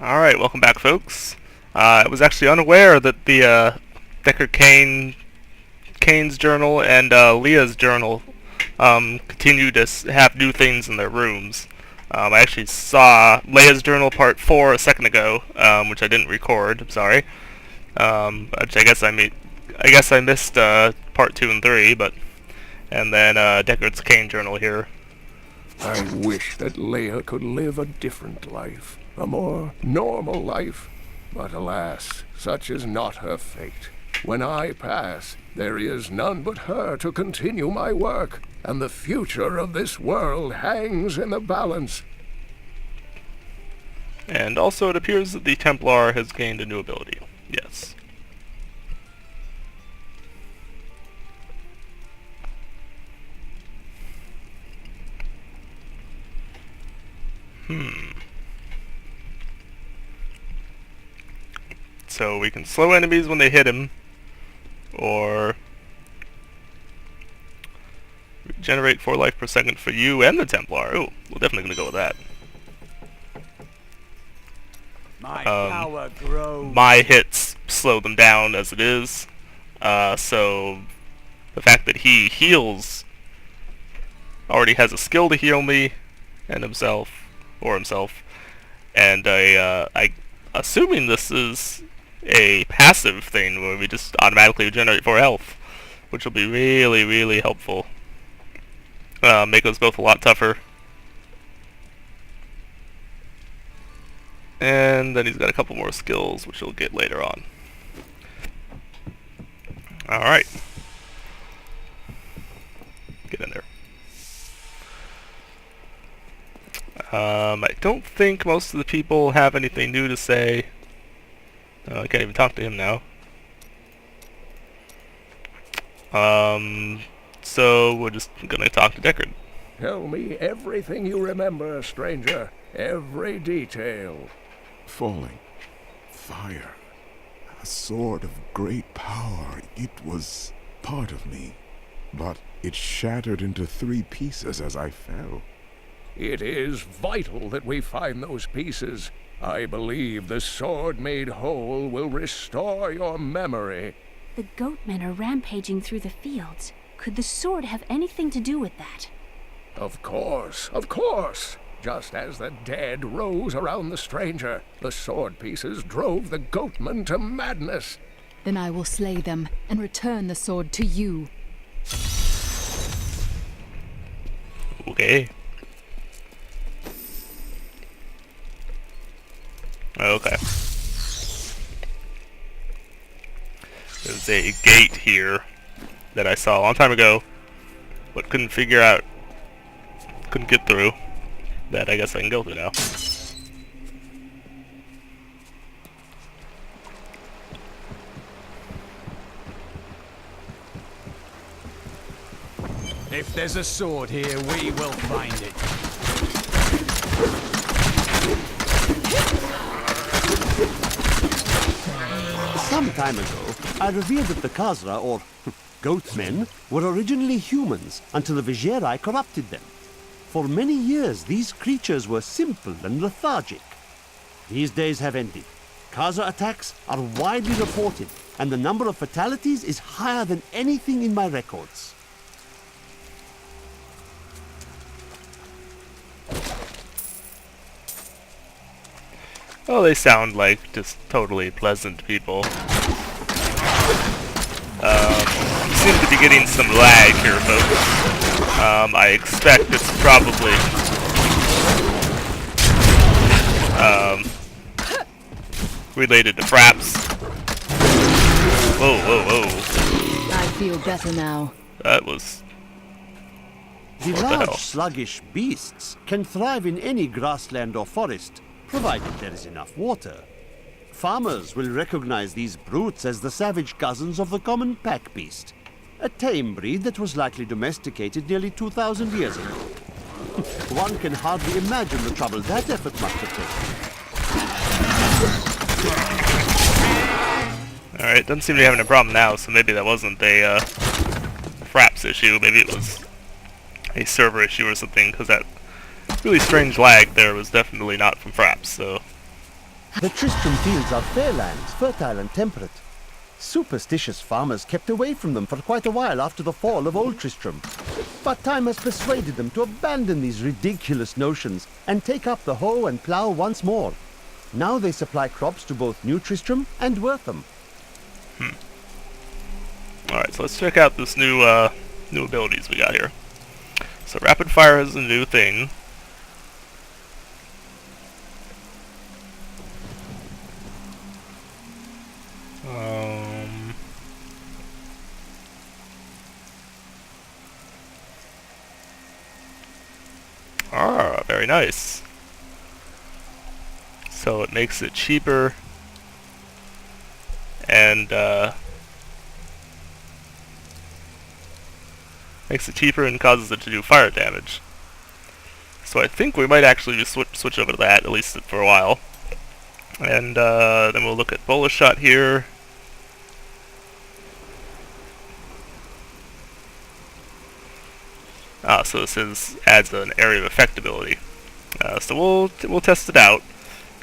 Alright, welcome back, folks. I was actually unaware that the Kane's journal and Leah's journal continue to have new things in their rooms. I actually saw Leia's journal part 4 a second ago, which I didn't record. I'm sorry. Which I guess I missed part 2 and 3, and then Deckard's Kane journal here. I wish that Leia could live a different life, a more normal life. But alas, such is not her fate. When I pass, there is none but her to continue my work, and the future of this world hangs in the balance. And also it appears that the Templar has gained a new ability. Yes. So we can slow enemies when they hit him, or regenerate 4 life per second for you and the Templar. Ooh, we're definitely gonna go with that. My power grows. My hits slow them down as it is, so the fact that he heals, already has a skill to heal me and himself, and I assuming this is a passive thing where we just automatically regenerate 4 health, which will be really, really helpful. Make us both a lot tougher. And then he's got a couple more skills, which we'll get later on. Alright. Get in there. I don't think most of the people have anything new to say. I can't even talk to him now. So we're just gonna talk to Deckard. Tell me everything you remember, stranger. Every detail. Falling. Fire. A sword of great power. It was part of me. But it shattered into 3 pieces as I fell. It is vital that we find those pieces. I believe the sword made whole will restore your memory. The goatmen are rampaging through the fields. Could the sword have anything to do with that? Of course, of course. Just as the dead rose around the stranger, the sword pieces drove the goatmen to madness. Then I will slay them and return the sword to you. Okay. Okay. There's a gate here that I saw a long time ago, but couldn't get through. That I guess I can go through now. If there's a sword here, we will find it. Some time ago, I revealed that the Khazra, or goatmen, were originally humans until the Vigerai corrupted them. For many years, these creatures were simple and lethargic. These days have ended. Khazra attacks are widely reported, and the number of fatalities is higher than anything in my records. Well, they sound like just totally pleasant people. Seem to be getting some lag here, folks. I expect it's probably related to fraps. Whoa, whoa, whoa. I feel better now. That was... The What the hell? large, sluggish beasts can thrive in any grassland or forest, provided there is enough water. Farmers will recognize these brutes as the savage cousins of the common pack beast, a tame breed that was likely domesticated nearly 2,000 years ago. One can hardly imagine the trouble that effort must have taken. Alright, doesn't seem to be having a problem now, so maybe that wasn't a fraps issue. Maybe it was a server issue or something, because that really strange lag there was definitely not from fraps, so... The Tristram fields are fair lands, fertile and temperate. Superstitious farmers kept away from them for quite a while after the fall of Old Tristram. But time has persuaded them to abandon these ridiculous notions and take up the hoe and plough once more. Now they supply crops to both New Tristram and Wortham. Alright, so let's check out this new abilities we got here. So rapid fire is a new thing. Very nice. So it makes it cheaper and causes it to do fire damage. So I think we might actually just switch over to that, at least for a while. And then we'll look at bolus shot here. So this adds an area of effect ability. So we'll test it out.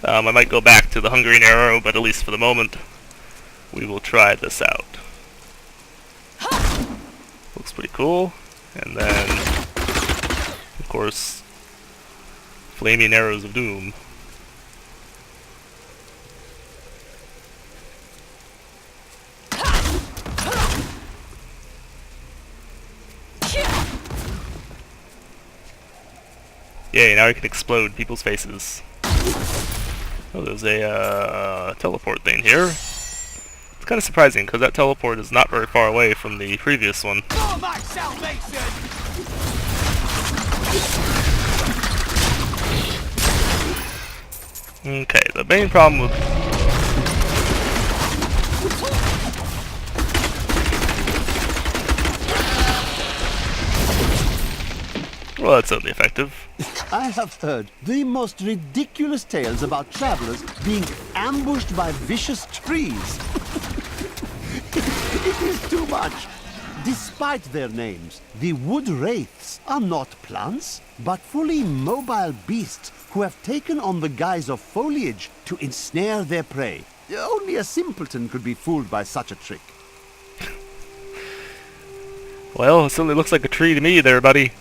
I might go back to the Hungering Arrow, but at least for the moment, we will try this out. Looks pretty cool. And then, of course, Flaming Arrows of Doom. Yay, now we can explode people's faces. Oh, there's a teleport thing here. It's kind of surprising, because that teleport is not very far away from the previous one. For my salvation! Okay, the main problem with... Well, that's certainly effective. I have heard the most ridiculous tales about travelers being ambushed by vicious trees. It is too much. Despite their names, the wood wraiths are not plants, but fully mobile beasts who have taken on the guise of foliage to ensnare their prey. Only a simpleton could be fooled by such a trick. Well, it certainly looks like a tree to me there, buddy.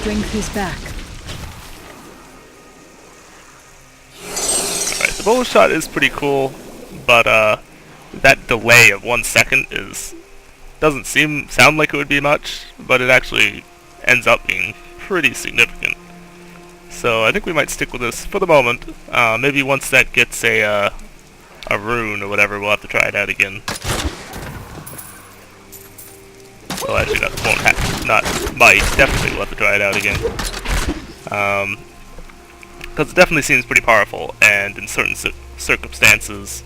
Strength is back. Alright, the bolus shot is pretty cool, but that delay of 1 second doesn't sound like it would be much, but it actually ends up being pretty significant. So I think we might stick with this for the moment. Maybe once that gets a rune or whatever, we'll have to try it out again. Well, actually, definitely we'll have to try it out again. Because it definitely seems pretty powerful, and in certain circumstances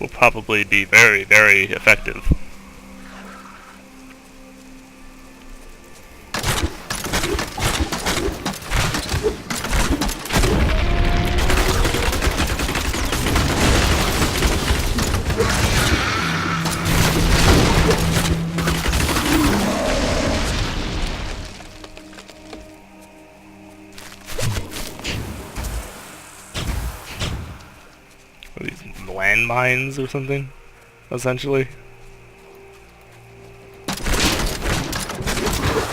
will probably be very, very effective. These landmines or something, essentially.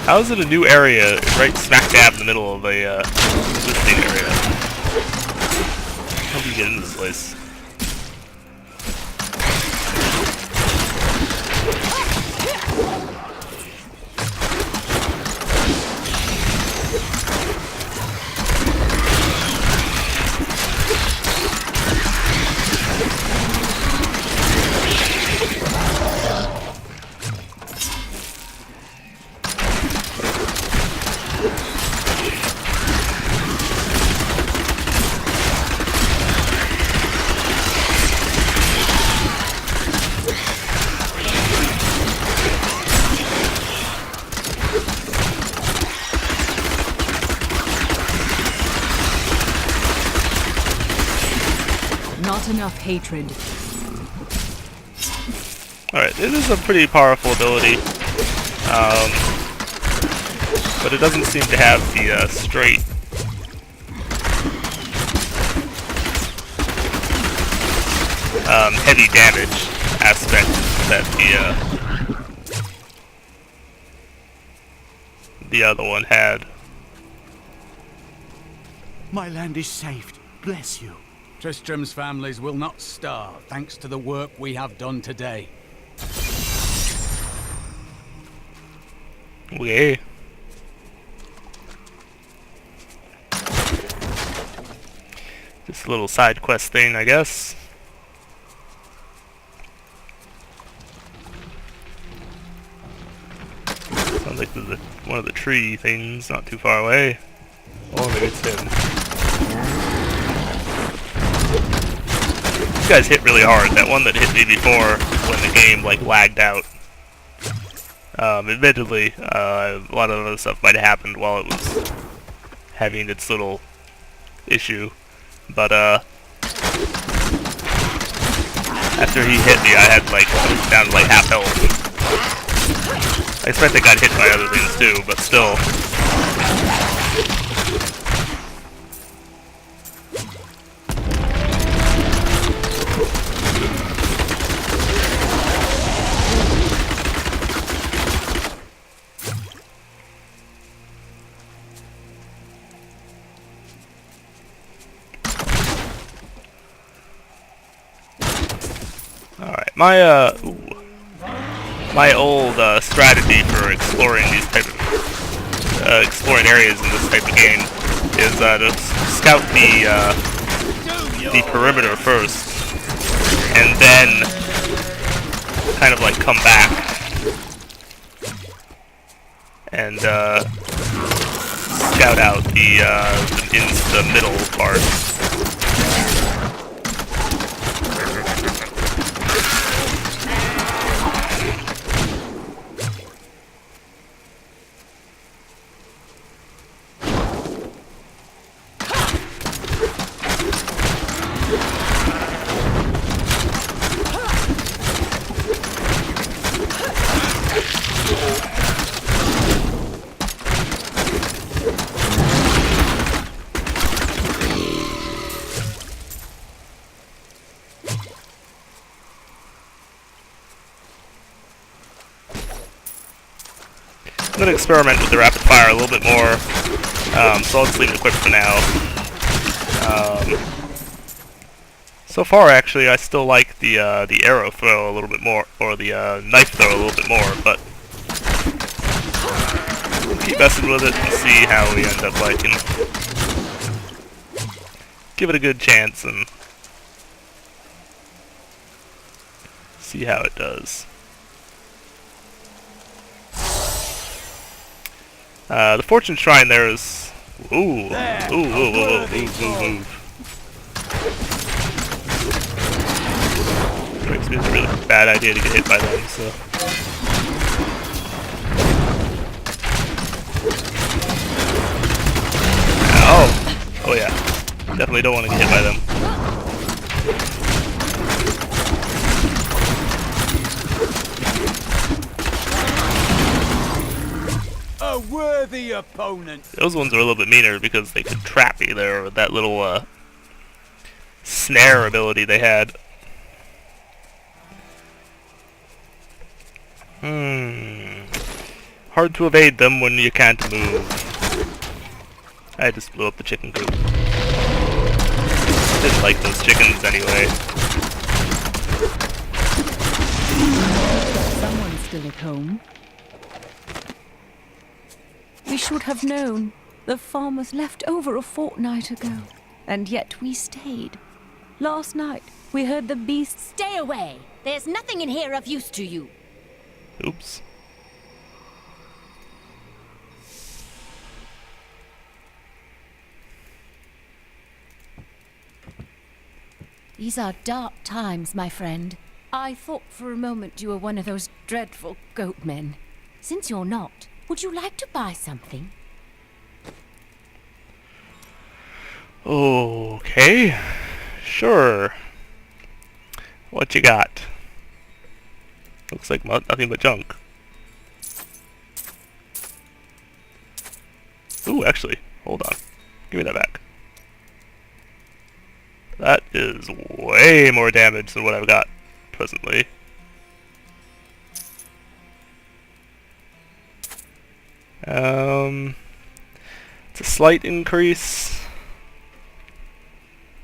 How is it a new area right smack dab in the middle of a existing area? How do you get into this place? Not enough hatred. Alright, it is a pretty powerful ability. But it doesn't seem to have the straight heavy damage aspect that the other one had. My land is saved. Bless you. Tristram's families will not starve thanks to the work we have done today. Okay. Just a little side quest thing, I guess. Sounds like there's one of the tree things not too far away. Oh, maybe it's him. These guys hit really hard. That one that hit me before when the game like lagged out. Admittedly, a lot of other stuff might have happened while it was having its little issue. But after he hit me, I had like down to like half health. I expect I got hit by other things too, but still. Alright, my old strategy for exploring these type of exploring areas in this type of game is to scout the perimeter first, and then kind of like come back and scout out the middle part. I'm going to experiment with the rapid fire a little bit more, so I'll just leave it equipped for now. So far, actually, I still like the arrow throw a little bit more, or the knife throw a little bit more, but we'll keep messing with it and see how we end up liking. Give it a good chance and see how it does. The fortune shrine there is... Ooh. Makes me a really bad idea to get hit by them, so... Oh yeah. Definitely don't want to get hit by them. A worthy opponent. Those ones are a little bit meaner because they could trap me there with that little snare ability they had. Hard to evade them when you can't move. I just blew up the chicken coop. Didn't like those chickens anyway. Someone's still at home. We should have known. The farm was left over a fortnight ago, and yet we stayed. Last night, we heard the beasts... Stay away! There's nothing in here of use to you. Oops. These are dark times, my friend. I thought for a moment you were one of those dreadful goat men. Since you're not, would you like to buy something? Okay. Sure. What you got? Looks like nothing but junk. Ooh, actually, hold on. Give me that back. That is way more damage than what I've got presently. It's a slight increase,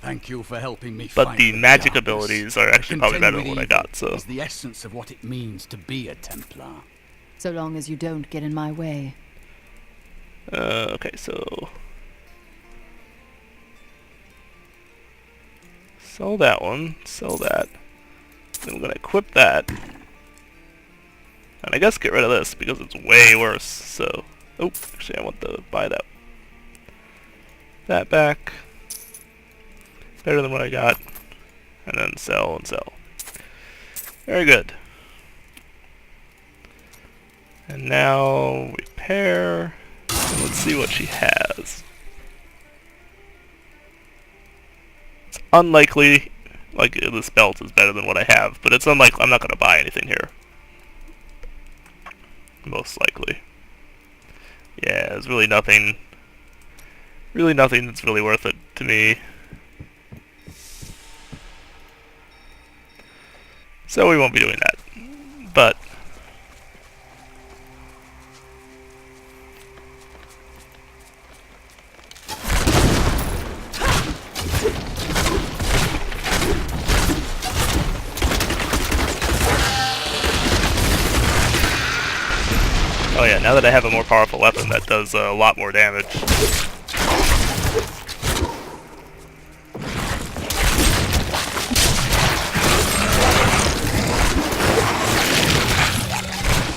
Thank you for helping me but fight the the magic darkness. abilities are actually probably better than what I got, so. Is the essence of what it means to be a Templar. So long as you don't get in my way. Okay, so sell that one, sell that. Then we're gonna equip that, and I guess get rid of this because it's way worse. So, oh, actually, I want to buy that back. Better than what I got, and then sell and sell. Very good. And now repair. And let's see what she has. It's unlikely, like this belt is better than what I have, but it's unlikely. I'm not going to buy anything here. Most likely. Yeah, there's really nothing that's really worth it to me. So we won't be doing that. But oh yeah, now that I have a more powerful weapon, that does a lot more damage.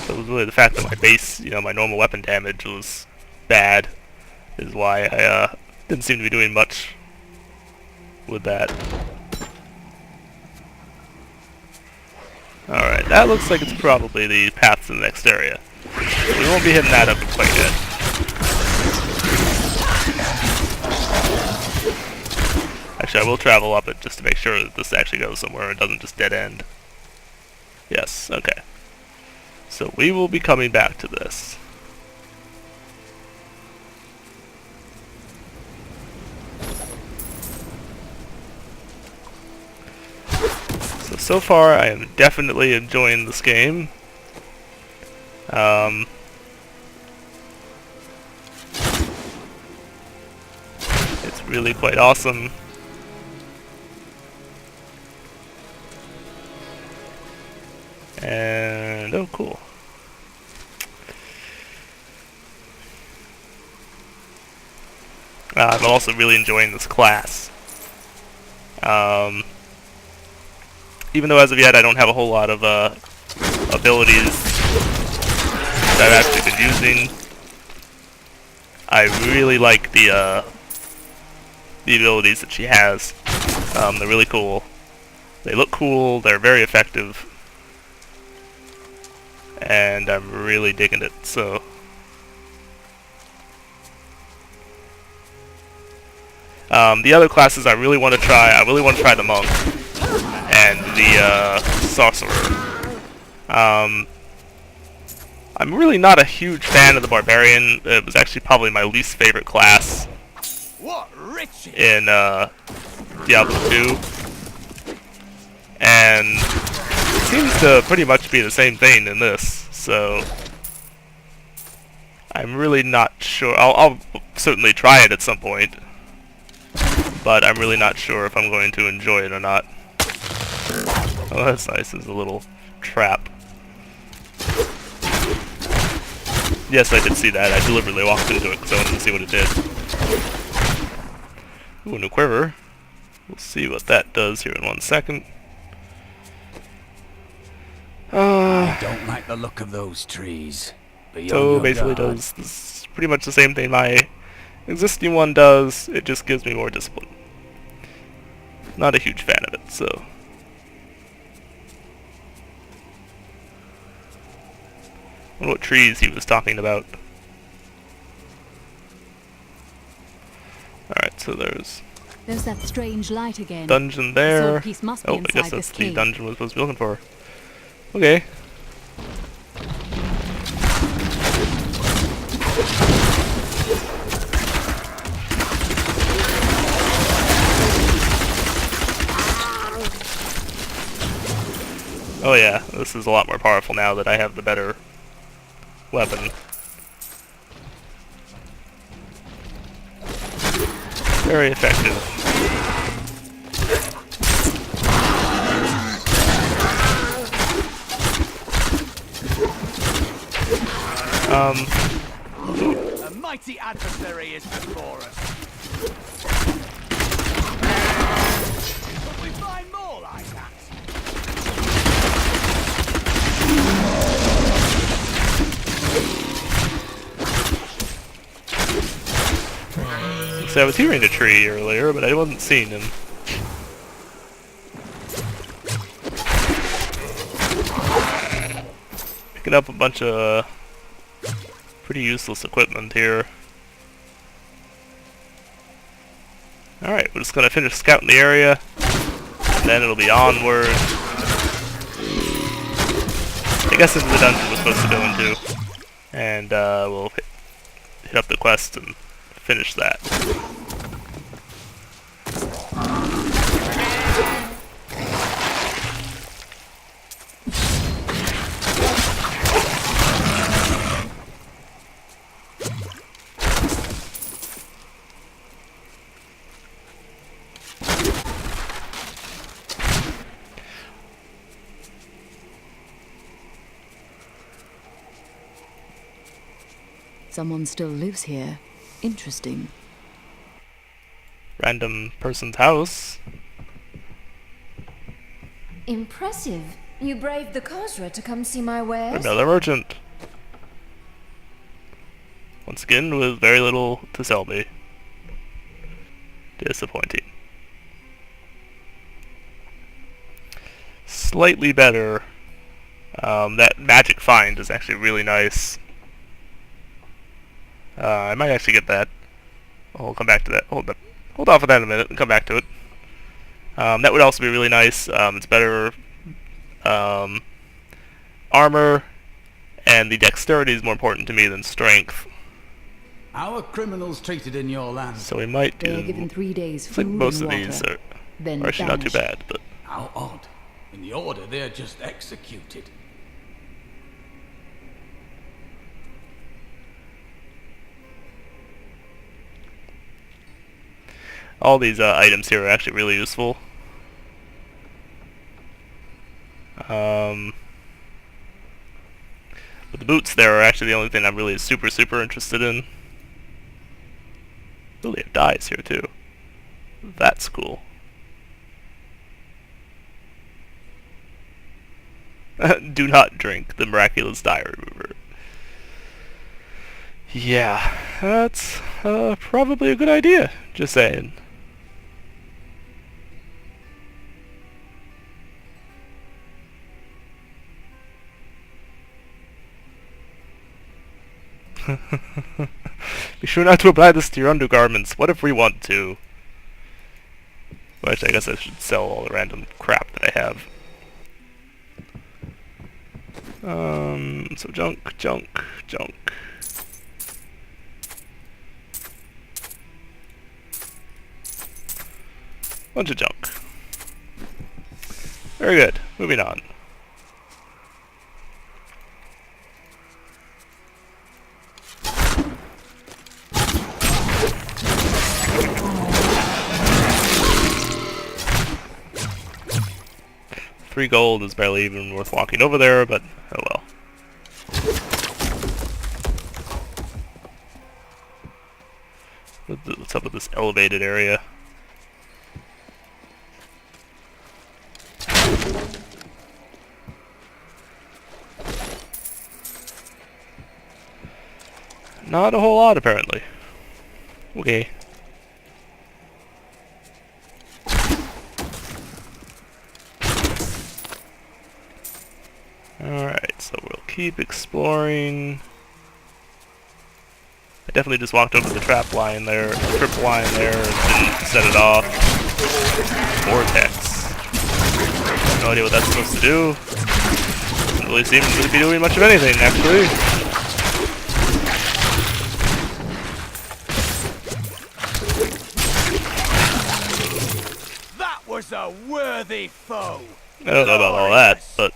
So it was really the fact that my base, my normal weapon damage was bad, is why I didn't seem to be doing much with that. Alright, that looks like it's probably the path to the next area. We won't be hitting that up quite yet. Actually, I will travel up it just to make sure that this actually goes somewhere and doesn't just dead end. Yes, okay. So we will be coming back to this. So far I am definitely enjoying this game. It's really quite awesome. And oh, cool. I'm also really enjoying this class. Even though as of yet I don't have a whole lot of abilities that I've actually been using, I really like the abilities that she has. They're really cool. They look cool, they're very effective, and I'm really digging it, so. The other classes I really want to try the monk and the sorcerer. I'm really not a huge fan of the barbarian. It was actually probably my least favorite class in Diablo 2. And it seems to pretty much be the same thing in this, so I'm really not sure. I'll certainly try it at some point, but I'm really not sure if I'm going to enjoy it or not. Oh, that's nice. There's a little trap. Yes, I did see that. I deliberately walked into it because I wanted to see what it did. Ooh, and a quiver. We'll see what that does here in 1 second. I don't like the look of those trees. So basically does this pretty much the same thing my existing one does. It just gives me more discipline. Not a huge fan of it, so. I wonder what trees he was talking about. Alright, so there's There's that strange light again. Dungeon The there. sword piece must be Oh, I inside guess this that's the cave. dungeon we're supposed to be looking for. Okay. Oh yeah, this is a lot more powerful now that I have the better weapon. Very effective. A mighty adversary is before us. Could we find more like that? So I was hearing a tree earlier, but I wasn't seeing him. Picking up a bunch of pretty useless equipment here. Alright, we're just gonna finish scouting the area, and then it'll be onward. I guess this is the dungeon we're supposed to go into. And we'll hit up the quest and finish that. Someone still lives here. Interesting. Random person's house. Impressive. You braved the Khazra to come see my wares? Another merchant. Once again, with very little to sell me. Disappointing. Slightly better. That magic find is actually really nice. I might actually get that. I'll come back to that. Hold off on that in a minute and come back to it. That would also be really nice. It's better armor, and the dexterity is more important to me than strength. How are criminals treated in your land? So we might They are do. given 3 days I food think most and of water, these are then actually not too banished. bad, but How odd. In the Order, they're just executed. all these items here are actually really useful. But the boots there are actually the only thing I'm really super interested in. Oh, they have dyes here too. That's cool. Do not drink the miraculous dye remover. Yeah, that's probably a good idea. Just saying. Be sure not to apply this to your undergarments. What if we want to? Well, actually, I guess I should sell all the random crap that I have. So junk. Bunch of junk. Very good. Moving on. $3 gold is barely even worth walking over there, but oh well. What's up with this elevated area? Not a whole lot, apparently. Okay. Alright, so we'll keep exploring. I definitely just walked over the trip line there, and didn't set it off. Vortex. No idea what that's supposed to do. Doesn't really seem to be doing much of anything, actually. That was a worthy foe. I don't know about all that, but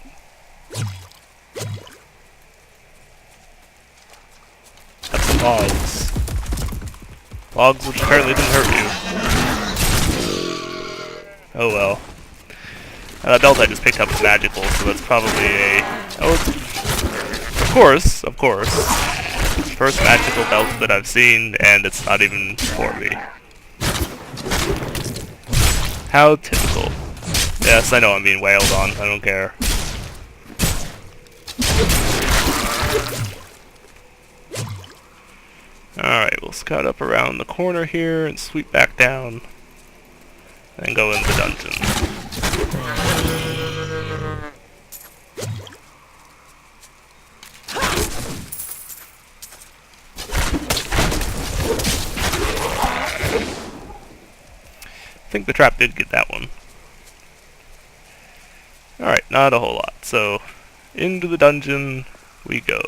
that's some logs. Logs which apparently didn't hurt you. Oh well. That belt I just picked up is magical, so that's probably a... Oh, of course. First magical belt that I've seen, and it's not even for me. How typical. Yes, I know I'm being wailed on. I don't care. Alright, we'll scout up around the corner here and sweep back down. And go in the dungeon. I think the trap did get that one. Alright, not a whole lot. So, into the dungeon we go.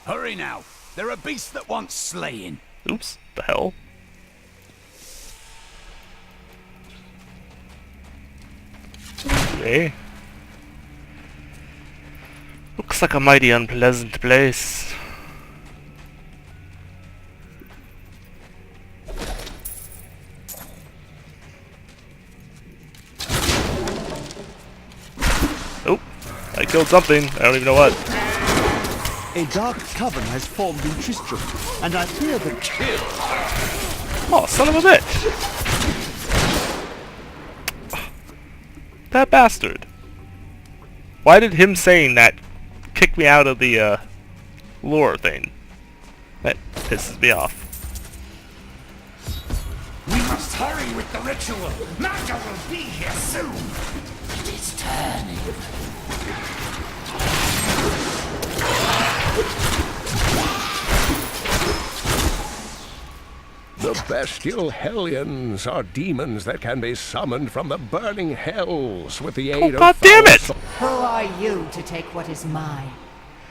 Hurry now. There are beasts that want slaying. Oops, the hell? Okay. Looks like a mighty unpleasant place. Oh, I killed something. I don't even know what. A dark coven has formed in Tristram, and I fear that... Oh, son of a bitch! That bastard. Why did him saying that kick me out of the lore thing? That pisses me off. We must hurry with the ritual. Magda will be here soon. It is turning. The bestial hellions are demons that can be summoned from the burning hells with the aid of... God damn it! Who are you to take what is mine?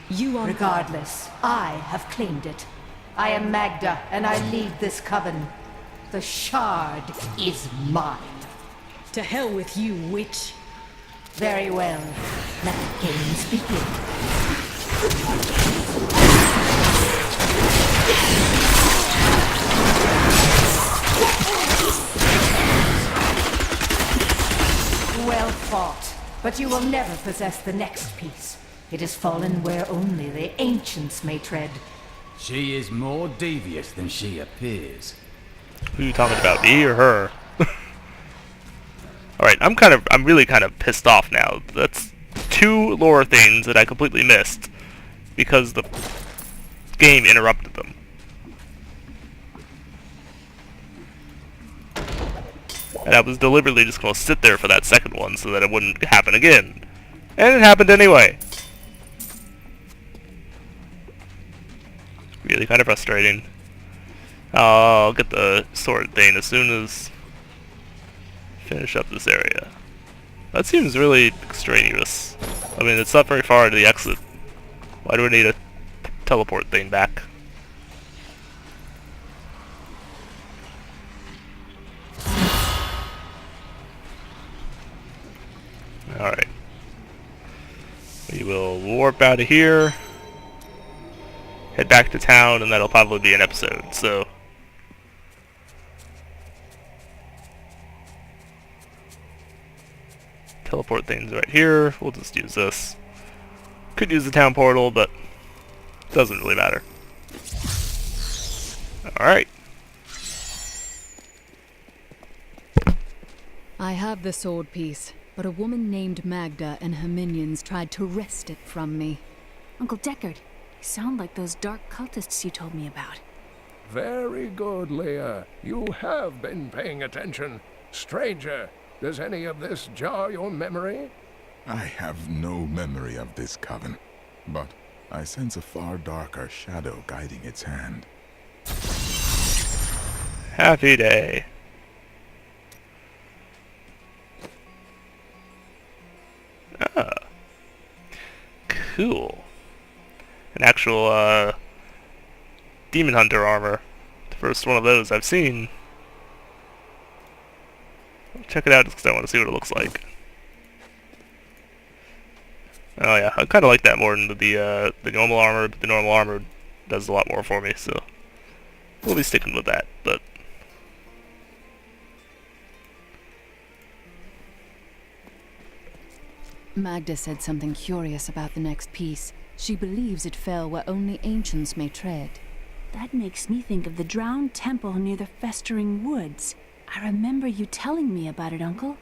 You are... Regardless, I have claimed it. I am Magda, and I lead this coven. The shard is mine. To hell with you, witch. Very well. Let the games begin. Well fought, but you will never possess the next piece. It has fallen where only the ancients may tread. She is more devious than she appears. Who are you talking about, me or her? Alright, I'm really kind of pissed off now. That's two lore things that I completely missed because the game interrupted them. And I was deliberately just going to sit there for that second one so that it wouldn't happen again. And it happened anyway. Really kind of frustrating. I'll get the sword thing as soon as finish up this area. That seems really extraneous. I mean, it's not very far to the exit. Why do I need a teleport thing back? Alright. We will warp out of here, head back to town, and that'll probably be an episode, so... Teleport things right here. We'll just use this. Could use the town portal, but doesn't really matter. Alright. I have the sword piece, but a woman named Magda and her minions tried to wrest it from me. Uncle Deckard, you sound like those dark cultists you told me about. Very good, Leah. You have been paying attention. Stranger, does any of this jar your memory? I have no memory of this coven, but I sense a far darker shadow guiding its hand. Happy day. Ah. Cool. An actual, Demon Hunter armor. The first one of those I've seen. I'll check it out just because I want to see what it looks like. Oh yeah, I kind of like that more than the normal armor, but the normal armor does a lot more for me, so we'll be sticking with that, but... Magda said something curious about the next piece. She believes it fell where only ancients may tread. That makes me think of the drowned temple near the festering woods. I remember you telling me about it, Uncle.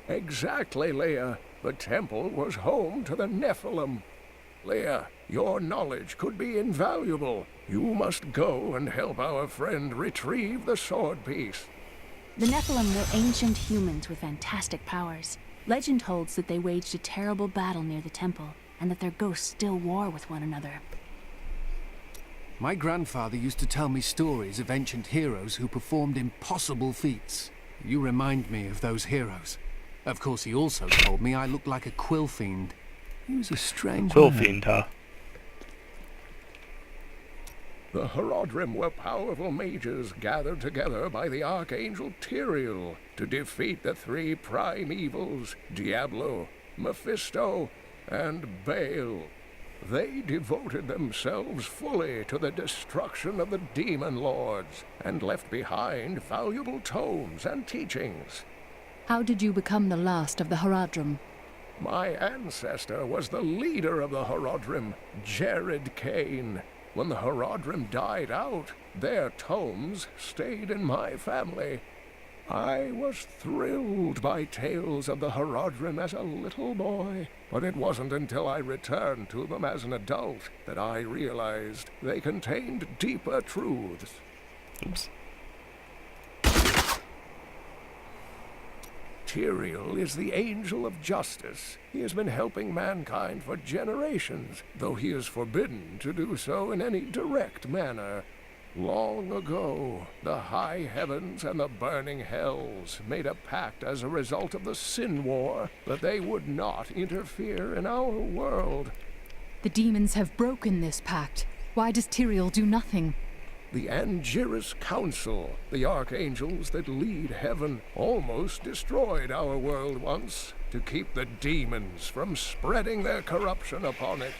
Exactly, Leia. The temple was home to the Nephilim. Leia, your knowledge could be invaluable. You must go and help our friend retrieve the sword piece. The Nephilim were ancient humans with fantastic powers. Legend holds that they waged a terrible battle near the temple, and that their ghosts still war with one another. My grandfather used to tell me stories of ancient heroes who performed impossible feats. You remind me of those heroes. Of course, he also told me I looked like a quill fiend. He was a strange Quill man. fiend, huh? The Horadrim were powerful mages gathered together by the Archangel Tyrael to defeat the three prime evils, Diablo, Mephisto, and Baal. They devoted themselves fully to the destruction of the demon lords and left behind valuable tomes and teachings. How did you become the last of the Horadrim? My ancestor was the leader of the Horadrim, Jared Kane. When the Horadrim died out, their tomes stayed in my family. I was thrilled by tales of the Horadrim as a little boy, but it wasn't until I returned to them as an adult that I realized they contained deeper truths. Oops. Tyrael is the angel of justice. He has been helping mankind for generations, though he is forbidden to do so in any direct manner. Long ago, the high heavens and the burning hells made a pact as a result of the Sin War that they would not interfere in our world. The demons have broken this pact. Why does Tyrael do nothing? The Angiris Council, the archangels that lead heaven, almost destroyed our world once to keep the demons from spreading their corruption upon it.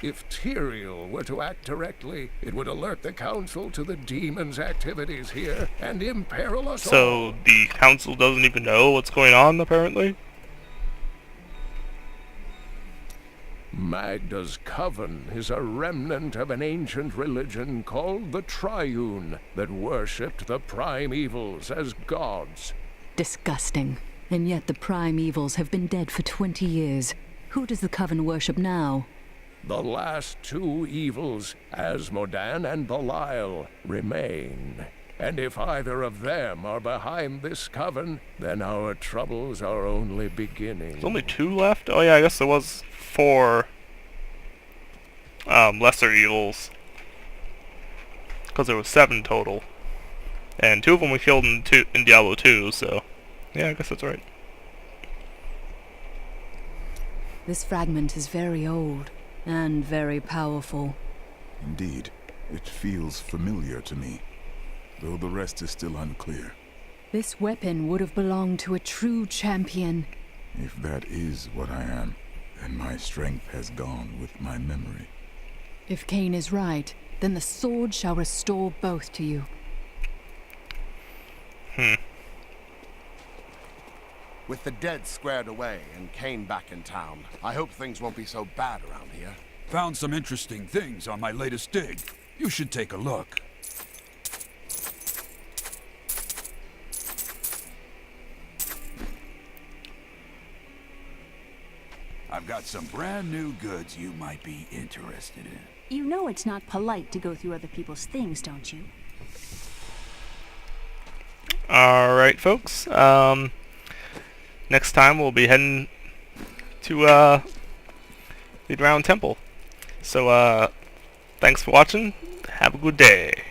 If Tyrael were to act directly, it would alert the Council to the demons' activities here and imperil us all. So the Council doesn't even know what's going on, apparently? Magda's coven is a remnant of an ancient religion called the Triune that worshipped the prime evils as gods. Disgusting. And yet the prime evils have been dead for 20 years. Who does the coven worship now? The last two evils, Asmodan and Belial, remain. And if either of them are behind this coven, then our troubles are only beginning. There's only 2 left? Oh yeah, I guess there was 4 lesser evils. Because there was 7 total. And 2 of them we killed in Diablo 2, so... yeah, I guess that's right. This fragment is very old and very powerful. Indeed, it feels familiar to me, though the rest is still unclear. This weapon would have belonged to a true champion. If that is what I am, then my strength has gone with my memory. If Cain is right, then the sword shall restore both to you. With the dead squared away and Cain back in town, I hope things won't be so bad around here. Found some interesting things on my latest dig. You should take a look. I've got some brand new goods you might be interested in. You know it's not polite to go through other people's things, don't you? Alright, folks. Next time we'll be heading to the Drowned Temple. So, thanks for watching. Have a good day.